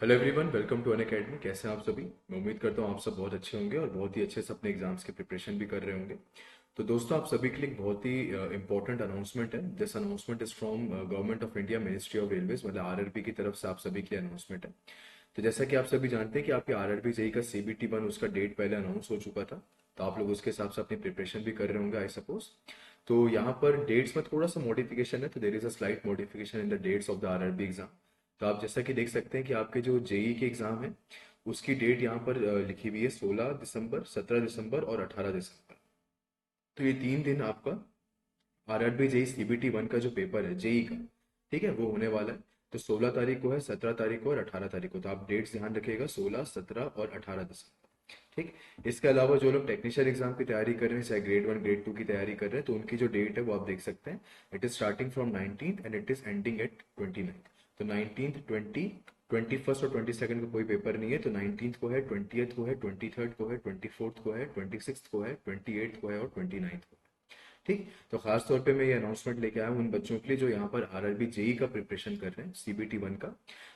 Hello everyone, welcome to Unacademy. कैसे हैं आप सभी? मैं उम्मीद करता हूँ आप सब बहुत अच्छे होंगे और बहुत ही अच्छे से अपने एग्जाम्स की प्रिपरेशन भी कर रहे होंगे। तो दोस्तों, आप सभी के लिए एक बहुत ही इंपॉर्टेंट अनाउंसमेंट है। This announcement is from government of India, ministry of railways, मतलब आरआरबी की तरफ से आप सभी के लिए अनाउंसमेंट है। तो जैसा कि आप सभी जानते हैं कि आपके आरआरबी जेई का CBT 1 उसका डेट पहले अनाउंस हो चुका था। तो आप लोग उसके हिसाब से अपनी प्रिपरेशन भी कर रहे होंगे, आई सपोज। तो यहाँ पर डेट्स में थोड़ा सा मॉडिफिकेशन है, तो there is a slight modification in the dates of the RRB exam. तो आप जैसा कि देख सकते हैं कि आपके जो जेई के एग्जाम है उसकी डेट यहाँ पर लिखी हुई है 16 दिसंबर, 17 दिसंबर और 18 दिसंबर। तो ये 3 दिन आपका आरआरबी जेई CBT 1 का जो पेपर है जेई का, ठीक है, वो होने वाला है। तो 16 तारीख को है, 17 तारीख को और 18 तारीख को। तो आप डेट्स ध्यान रखिएगा, 16, 17 और 18 दिसंबर। ठीक। इसके अलावा जो लोग टेक्नीशियन एग्जाम की तैयारी कर रहे हैं, चाहे ग्रेड 1 ग्रेड 2 की तैयारी कर रहे हैं, तो उनकी जो डेट है वो आप देख सकते हैं। It is starting from 19 and it is ending eight 29। तो 19, 21 और 22 का कोई पेपर नहीं है। तो 19 को है, 20 को है, 23 को है, 24 को है, 26 को है, 28 को है और 29 को है। ठीक। तो खास तौर पे मैं ये अनाउंसमेंट लेके आया हूँ उन बच्चों के लिए जो यहाँ पर आरआरबी जेई का प्रिपरेशन कर रहे हैं, CBT 1 का।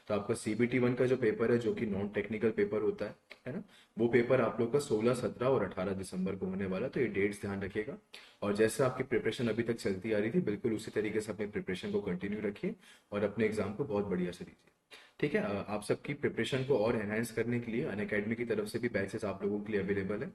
तो आपका CBT 1 का जो पेपर है, जो कि नॉन टेक्निकल पेपर होता है ना, वो पेपर आप लोग का 16, 17 और 18 दिसंबर को होने वाला। तो ये डेट्स ध्यान रखिएगा। और जैसे आपकी प्रिपरेशन अभी तक चलती आ रही थी, बिल्कुल उसी तरीके से अपने प्रिपरेशन को कंटिन्यू रखिए और अपने एग्जाम को बहुत बढ़िया से दीजिए। ठीक है। आप सबकी प्रिपरेशन को और एनहांस करने के लिए अनअकैडमी की तरफ से भी बैचेस आप लोगों के लिए अवेलेबल है।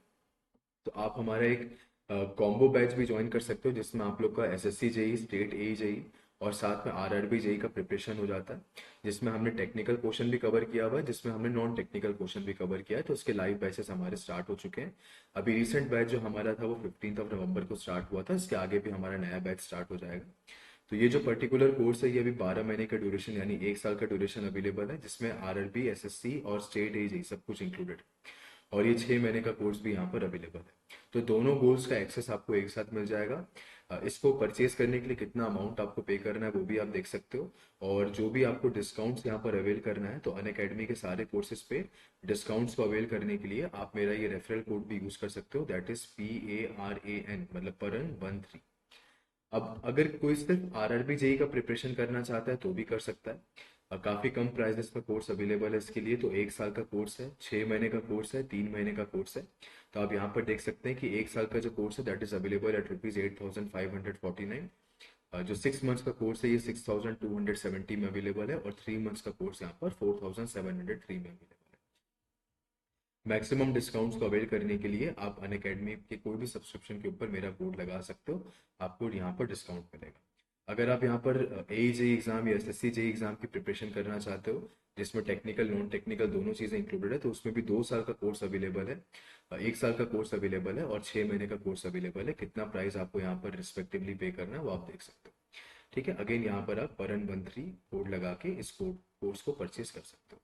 तो आप हमारा एक कॉम्बो बैच भी ज्वाइन कर सकते हो, जिसमें आप लोग का SSC JEE, state A JEE और साथ में आरआरबी जेई का प्रिपरेशन हो जाता है। जिसमें हमने टेक्निकल पोर्शन भी कवर किया हुआ है, जिसमें हमने नॉन टेक्निकल पोर्शन भी कवर किया है। तो उसके लाइव बैचेस हमारे स्टार्ट हो चुके हैं। अभी रिसेंट बैच जो हमारा था वो 15 नवंबर को स्टार्ट हुआ था। इसके आगे भी हमारा नया बैच स्टार्ट हो जाएगा। तो ये जो पर्टिकुलर कोर्स है, ये अभी 12 महीने का ड्यूरेशन यानी 1 साल का ड्यूरेशन अवेलेबल है, जिसमें आरआरबी, SSC और स्टेट ए जेई सब कुछ इंक्लूडेड है। और ये 6 महीने का कोर्स भी यहाँ पर अवेलेबल है। तो दोनों गोल्स का एक्सेस आपको एक साथ मिल जाएगा। इसको परचेज करने के लिए कितना अमाउंट आपको पे करना है वो भी आप देख सकते हो। और जो भी आपको डिस्काउंट्स यहाँ पर अवेल करना है, तो अनअकैडमी के सारे कोर्सेज पे डिस्काउंट्स को अवेल करने के लिए आप मेरा ये रेफरल कोड भी यूज कर सकते हो, दैट इज PARAN, मतलब परन 13। अब अगर कोई सिर्फ आरआरबी जेई का प्रिपरेशन करना चाहता है तो भी कर सकता है। काफी कम प्राइसेस में कोर्स अवेलेबल है इसके लिए। तो 1 साल का कोर्स है, 6 महीने का कोर्स है, 3 महीने का कोर्स है। तो आप यहाँ पर देख सकते हैं कि 1 साल का जो कोर्स है दैट इज अवेलेबल एट ₹8,549। जो 6 मंथ्स का कोर्स है ये 6,270 में अवेलेबल है। और 3 मंथ्स का कोर्स यहाँ पर 4,703 में अवेलेबल है। मैक्सिमम डिस्काउंट्स को अवेल करने के लिए आप अनअकैडमी के कोई भी सब्सक्रिप्शन के ऊपर मेरा कोड लगा सकते हो, आपको यहाँ पर डिस्काउंट मिलेगा। अगर आप यहाँ पर AE-JEE एग्जाम या SSC-JEE एग्जाम की प्रिपरेशन करना चाहते हो, जिसमें टेक्निकल नॉन टेक्निकल दोनों चीज़ें इंक्लूडेड है, तो उसमें भी 2 साल का कोर्स अवेलेबल है, 1 साल का कोर्स अवेलेबल है और 6 महीने का कोर्स अवेलेबल है। कितना प्राइस आपको यहाँ पर रिस्पेक्टिवली पे करना है वो आप देख सकते हो। ठीक है। अगेन यहाँ पर आप परन 13 कोड लगा के इस कोर्स को परचेज कर सकते हो।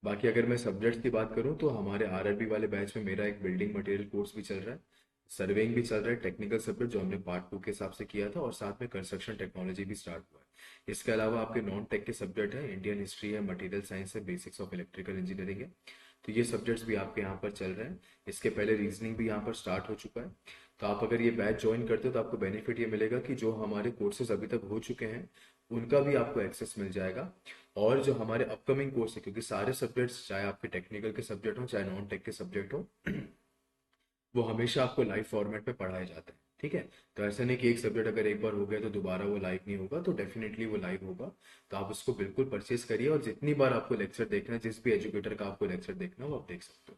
बाकी अगर मैं सब्जेक्ट्स की बात करूं, तो हमारे आरआरबी वाले बैच में मेरा एक बिल्डिंग मटेरियल कोर्स भी चल रहा है, सर्वेइंग भी चल रहा है, टेक्निकल सब्जेक्ट जो हमने पार्ट 2 के हिसाब से किया था, और साथ में कंस्ट्रक्शन टेक्नोलॉजी भी स्टार्ट हुआ है। इसके अलावा आपके नॉन टेक के सब्जेक्ट है, इंडियन हिस्ट्री है, मटेरियल साइंस है, बेसिक्स ऑफ इलेक्ट्रिकल इंजीनियरिंग है। तो ये सब्जेक्ट्स भी आपके यहाँ पर चल रहे हैं। इसके पहले रीजनिंग भी यहाँ पर स्टार्ट हो चुका है। तो आप अगर ये बैच ज्वाइन करते हो तो आपको बेनिफिट ये मिलेगा कि जो हमारे कोर्सेज अभी तक हो चुके हैं उनका भी आपको एक्सेस मिल जाएगा। और जो हमारे अपकमिंग कोर्स है, क्योंकि सारे सब्जेक्ट्स चाहे आपके टेक्निकल के सब्जेक्ट हो चाहे नॉन टेक के सब्जेक्ट हो, वो हमेशा आपको लाइव फॉर्मेट में पढ़ाए जाते हैं। ठीक है। तो ऐसा नहीं कि एक सब्जेक्ट अगर एक बार हो गया तो दोबारा वो लाइव नहीं होगा, तो डेफिनेटली वो लाइव होगा। तो आप उसको बिल्कुल परचेज करिए और जितनी बार आपको लेक्चर देखना है, जिस भी एजुकेटर का आपको लेक्चर देखना हो, आप देख सकते हो।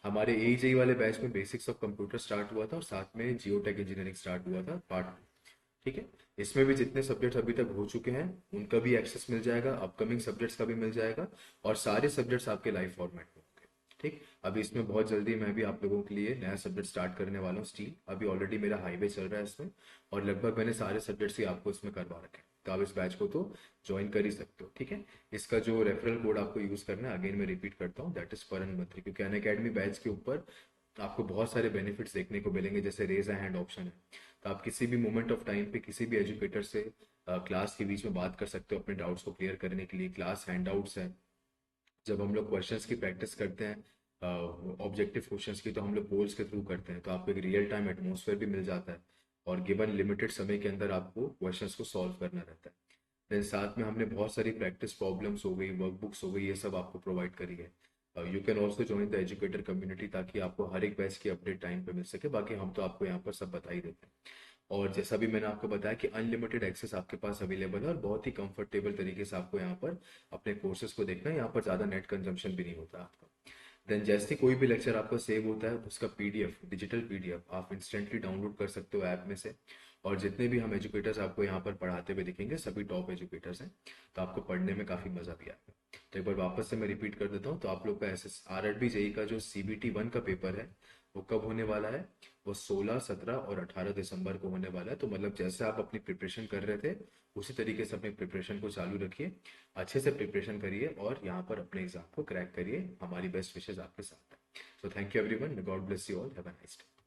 हमारे AE-JEE वाले बैच में बेसिक्स ऑफ कंप्यूटर स्टार्ट हुआ था और साथ में जियोटेक इंजीनियरिंग स्टार्ट हुआ था पार्ट 2। ठीक है। इसमें भी जितने सब्जेक्ट्स अभी तक हो चुके हैं उनका भी एक्सेस मिल जाएगा, अपकमिंग सब्जेक्ट्स का भी मिल जाएगा। और सारे सब्जेक्ट्स आपके लाइव फॉर्मेट में होंगे। ठीक। अभी इसमें बहुत जल्दी मैं भी आप लोगों के लिए नया सब्जेक्ट स्टार्ट करने वाला हूँ, स्टील। अभी ऑलरेडी मेरा हाईवे चल रहा है इसमें, और लगभग मैंने सारे सब्जेक्ट्स ही आपको इसमें करवा रखे हैं। तो आप इस बैच को तो ज्वाइन कर ही सकते हो। ठीक है। इसका जो रेफरल कोड आपको यूज करना है, अगेन मैं रिपीट करता हूँ, दैट इज परन 13, क्योंकि अनअकैडमी बैच के ऊपर आपको बहुत सारे बेनिफिट्स देखने को मिलेंगे, जैसे रेज अ हैंड ऑप्शन है। तो आप किसी भी मोमेंट ऑफ टाइम पे किसी भी एजुकेटर से क्लास के बीच में बात कर सकते हो अपने डाउट्स को क्लियर करने के लिए। क्लास हैंडआउट्स है। जब हम लोग क्वेश्चंस की प्रैक्टिस करते हैं ऑब्जेक्टिव क्वेश्चंस की, तो हम लोग पोल्स के थ्रू करते हैं, तो आपको एक रियल टाइम एटमोसफेयर भी मिल जाता है। और गिवन लिमिटेड समय के अंदर आपको क्वेश्चंस को सॉल्व करना रहता है। देन साथ में हमने बहुत सारी प्रैक्टिस प्रॉब्लम्स हो गई, वर्कबुक्स हो गई, ये सब आपको प्रोवाइड करी है। You can also join the educator community, ताकि आपको हर एक बैच की अपडेट टाइम पे मिल सके। बाकी हम तो आपको यहाँ पर सब बता ही देते हैं। और जैसा भी मैंने आपको बताया कि अनलिमिटेड एक्सेस आपके पास अवेलेबल है, और बहुत ही कंफर्टेबल तरीके से आपको यहाँ पर अपने कोर्सेज को देखना है। यहाँ पर ज़्यादा नेट कंजम्पशन भी नहीं होता आपका। देन जैसे कोई भी लेक्चर आपका सेव होता है, उसका पीडीएफ, डिजिटल पीडीएफ आप इंस्टेंटली डाउनलोड कर सकते हो ऐप में से। और जितने भी हम एजुकेटर्स आपको यहाँ पर पढ़ाते हुए दिखेंगे, सभी टॉप एजुकेटर्स हैं, तो आपको पढ़ने में काफ़ी मज़ा भी आएगा। तो एक बार वापस से मैं रिपीट कर देता हूँ, तो आप लोग का एस एस आर एड बी जेई का जो CBT 1 का पेपर है, वो कब होने वाला है? वो 16, 17 और 18 दिसंबर को होने वाला है। तो मतलब जैसे आप अपनी प्रिपरेशन कर रहे थे, उसी तरीके से अपनी प्रिपरेशन को चालू रखिए, अच्छे से प्रिपरेशन करिए और यहाँ पर अपने एग्जाम को क्रैक करिए। हमारी बेस्ट विशेष आपके साथ है। So thank you everyone, God bless you all, have a nice day.